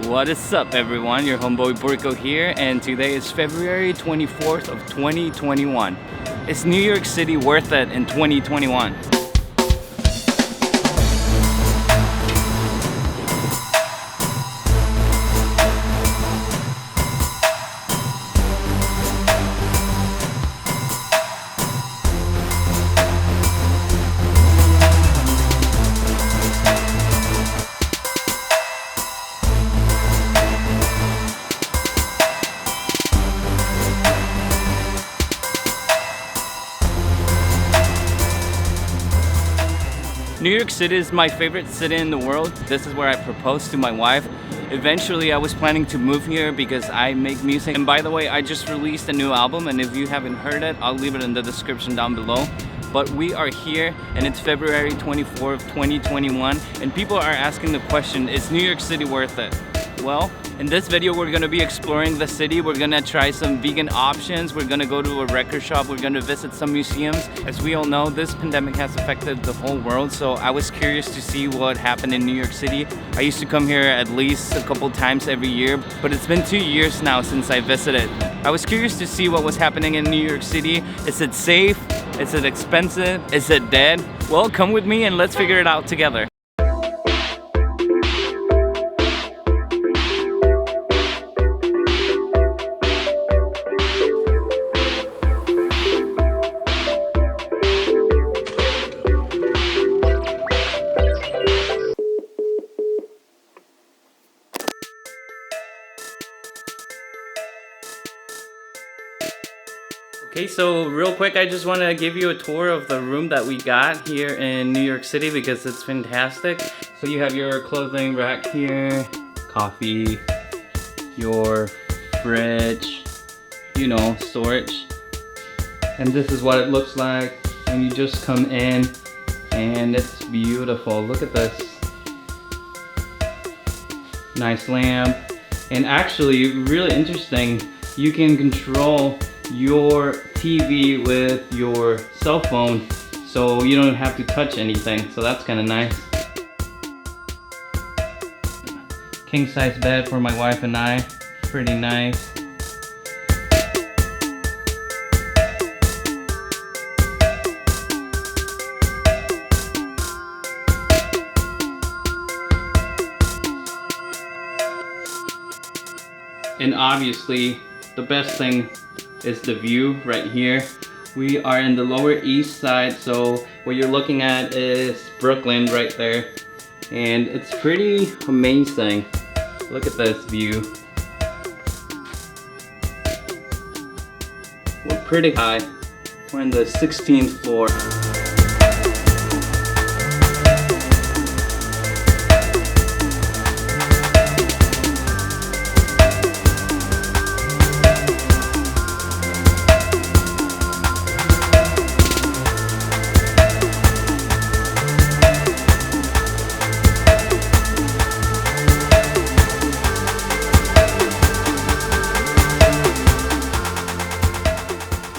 What is up, everyone? Your homeboy Burkeaux here, and today is February 24th of 2021. Is New York City worth it in 2021? New York City is my favorite city in the world. This is where I proposed to my wife. Eventually, I was planning to move here because I make music. And by the way, I just released a new album, and if you haven't heard it, I'll leave it in the description down below. But we are here, and it's February 24th, 2021, and people are asking the question, is New York City worth it? Well, in this video, we're gonna be exploring the city. We're gonna try some vegan options. We're gonna go to a record shop. We're gonna visit some museums. As we all know, this pandemic has affected the whole world, so I was curious to see what happened in New York City. I used to come here at least a couple times every year, but it's been 2 years now since I visited. I was curious to see what was happening in New York City. Is it safe? Is it expensive? Is it dead? Well, come with me and let's figure it out together. Okay, so real quick, I just want to give you a tour of the room that we got here in New York City because it's fantastic. So you have your clothing rack here, coffee, your fridge, you know, storage. And this is what it looks like when you just come in, and it's beautiful. Look at this. Nice lamp. And actually, really interesting, you can control your TV with your cell phone, so you don't have to touch anything, so that's kind of nice. King size bed for my wife and I, pretty nice. And obviously the best thing is the view right here. We are in the Lower East Side, so what you're looking at is Brooklyn right there, and it's pretty amazing. Look at this view. We're pretty high. We're on the 16th floor.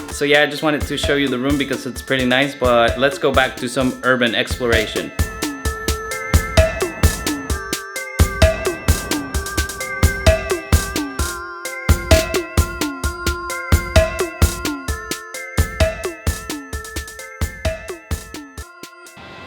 So yeah, I just wanted to show you the room because it's pretty nice, but let's go back to some urban exploration.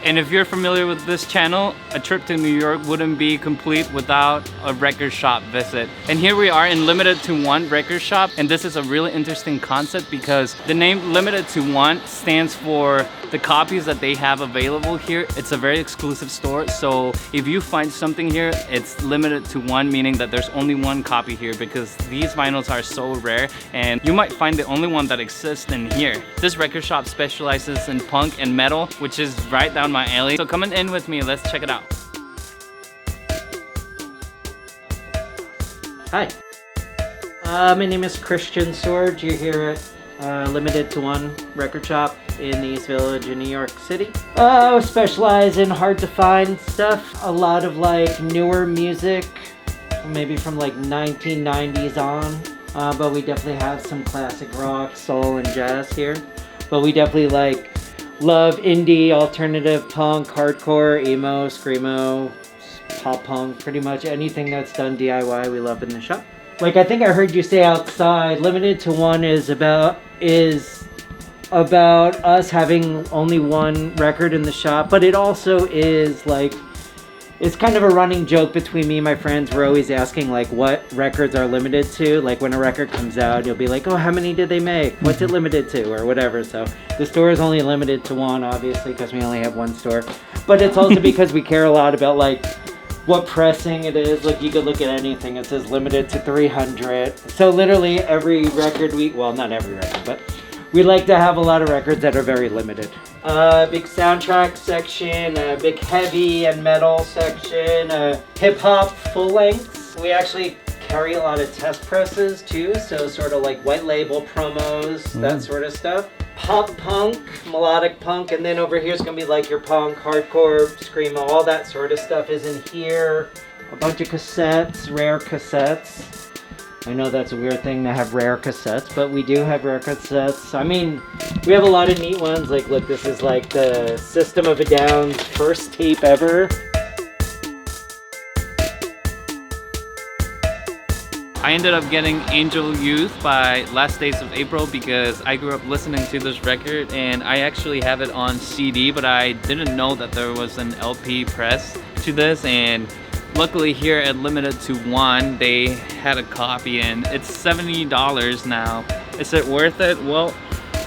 And if you're familiar with this channel, a trip to New York wouldn't be complete without a record shop visit. And here we are in Limited to One record shop, and this is a really interesting concept because the name Limited to One stands for the copies that they have available here. It's a very exclusive store, so if you find something here, it's limited to one, meaning that there's only one copy here because these vinyls are so rare, and you might find the only one that exists in here. This record shop specializes in punk and metal, which is right down my alley. So come on in with me, let's check it out. Hi, my name is Christian Sorge. You're here at Limited to One record shop in the East Village in New York City. We specialize in hard to find stuff, a lot of like newer music, maybe from like 1990s on, but we definitely have some classic rock, soul, and jazz here. But we definitely love indie, alternative, punk, hardcore, emo, screamo, pop punk, pretty much anything that's done DIY, we love in the shop. Like I think I heard you say outside, Limited to One is about us having only one record in the shop, but it also is like, it's kind of a running joke between me and my friends. We're always asking like what records are limited to. Like when a record comes out, you'll be like, oh, how many did they make? What's it limited to? Or whatever. So the store is only limited to one, obviously, because we only have one store. But it's also because we care a lot about like what pressing it is. Like you could look at anything. It says limited to 300. So literally every record well, not every record, but we like to have a lot of records that are very limited. Big soundtrack section, a big heavy and metal section, hip hop full lengths. We actually carry a lot of test presses too, so sort of like white label promos, that sort of stuff. Pop punk, melodic punk, and then over here is gonna be like your punk, hardcore, screamo, all that sort of stuff is in here. A bunch of cassettes, rare cassettes. I know that's a weird thing to have rare cassettes, but we do have rare cassettes. I mean, we have a lot of neat ones. Like, look, this is like the System of a Down's first tape ever. I ended up getting Angel Youth by Last Days of April because I grew up listening to this record, and I actually have it on CD, but I didn't know that there was an LP press to this, and luckily here at Limited to One, they had a copy and it's $70 now. Is it worth it? Well,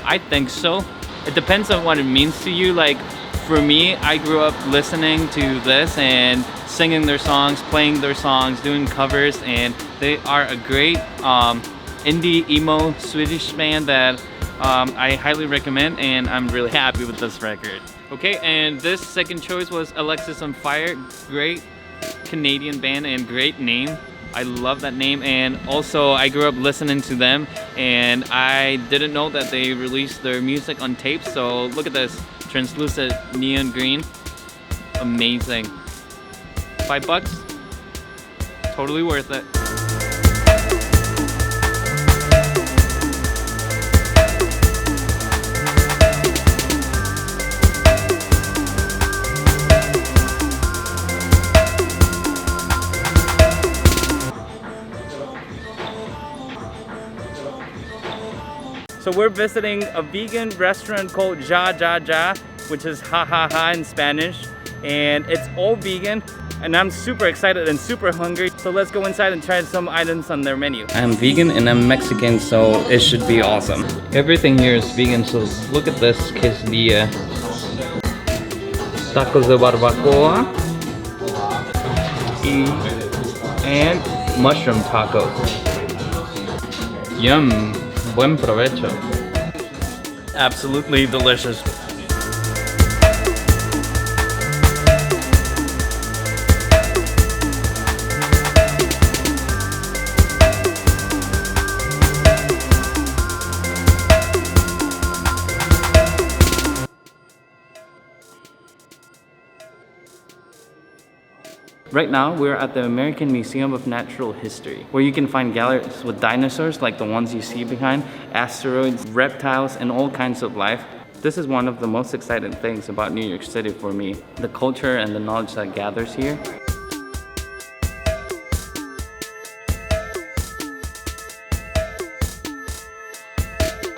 I think so. It depends on what it means to you. Like for me, I grew up listening to this and singing their songs, playing their songs, doing covers, and they are a great indie emo Swedish band that I highly recommend, and I'm really happy with this record. Okay, and this second choice was Alexis on Fire. Great Canadian band and great name. I love that name, and also I grew up listening to them, and I didn't know that they released their music on tape. So look at this, translucent neon green, amazing. $5, totally worth it. So we're visiting a vegan restaurant called Ja Ja Ja, which is ha ha ha in Spanish, and it's all vegan, and I'm super excited and super hungry. So let's go inside and try some items on their menu. I'm vegan and I'm Mexican, so it should be awesome. Everything here is vegan, so look at this quesadilla. Tacos de barbacoa and mushroom taco. Yum. Buen provecho. Absolutely delicious. Right now, we're at the American Museum of Natural History, where you can find galleries with dinosaurs like the ones you see behind, asteroids, reptiles, and all kinds of life. This is one of the most exciting things about New York City for me, the culture and the knowledge that gathers here.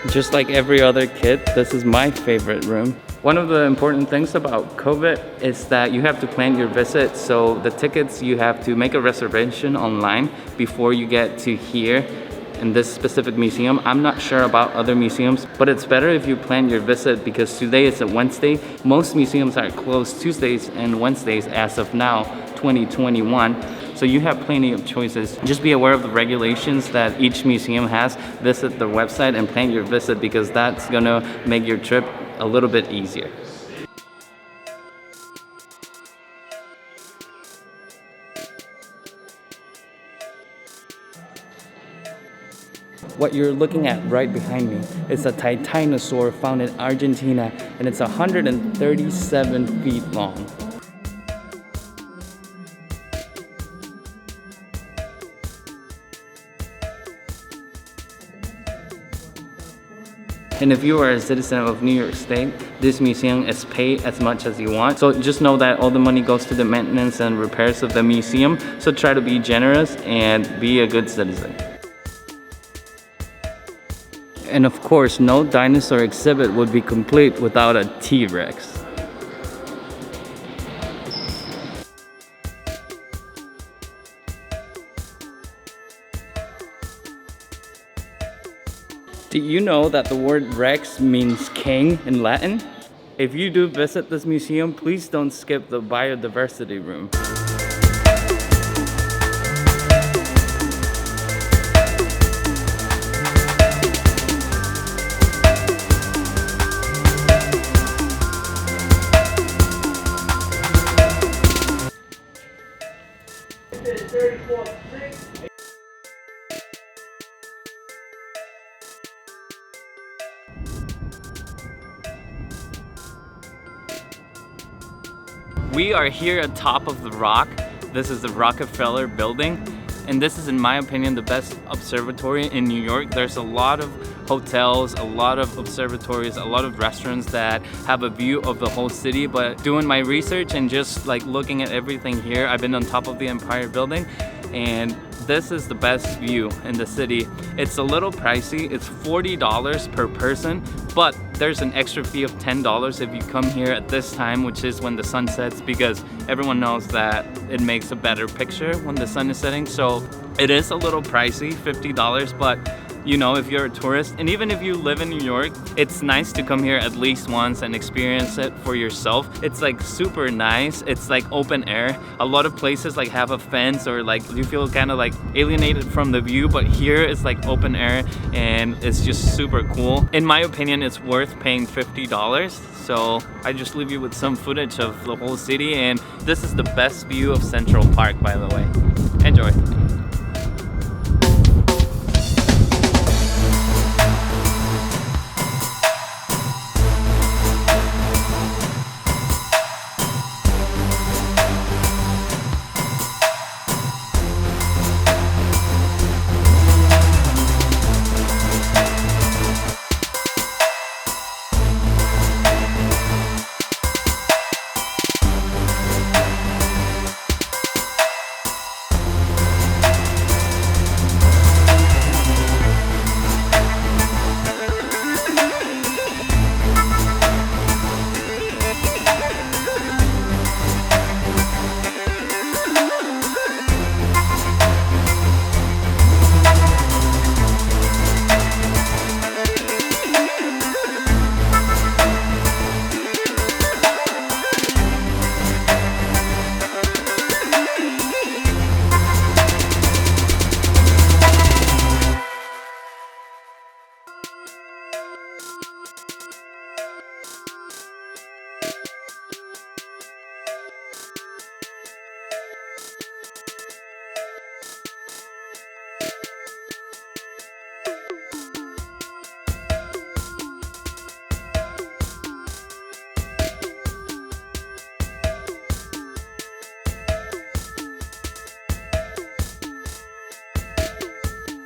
Just like every other kid, this is my favorite room. One of the important things about COVID is that you have to plan your visit, so the tickets, you have to make a reservation online before you get to here in this specific museum. I'm not sure about other museums, but it's better if you plan your visit because today is a Wednesday. Most museums are closed Tuesdays and Wednesdays as of now, 2021. So you have plenty of choices. Just be aware of the regulations that each museum has. Visit their website and plan your visit because that's gonna make your trip a little bit easier. What you're looking at right behind me is a titanosaur found in Argentina, and it's 137 feet long. And if you are a citizen of New York State, this museum is paid as much as you want. So just know that all the money goes to the maintenance and repairs of the museum. So try to be generous and be a good citizen. And of course, no dinosaur exhibit would be complete without a T-Rex. Do you know that the word Rex means king in Latin? If you do visit this museum, please don't skip the biodiversity room. We are here atop of the rock. This is the Rockefeller building, and this is, in my opinion, the best observatory in New York. There's a lot of hotels, a lot of observatories, a lot of restaurants that have a view of the whole city, but doing my research and just like looking at everything here, I've been on top of the Empire Building, and this is the best view in the city. It's a little pricey. It's $40 per person, but there's an extra fee of $10 if you come here at this time, which is when the sun sets, because everyone knows that it makes a better picture when the sun is setting. So it is a little pricey, $50, but you know, if you're a tourist, and even if you live in New York, it's nice to come here at least once and experience it for yourself. It's like super nice. It's like open air. A lot of places like have a fence, or like you feel kind of like alienated from the view, but here it's like open air and it's just super cool. In my opinion, it's worth paying $50. So I just leave you with some footage of the whole city, and this is the best view of Central Park, by the way. Enjoy.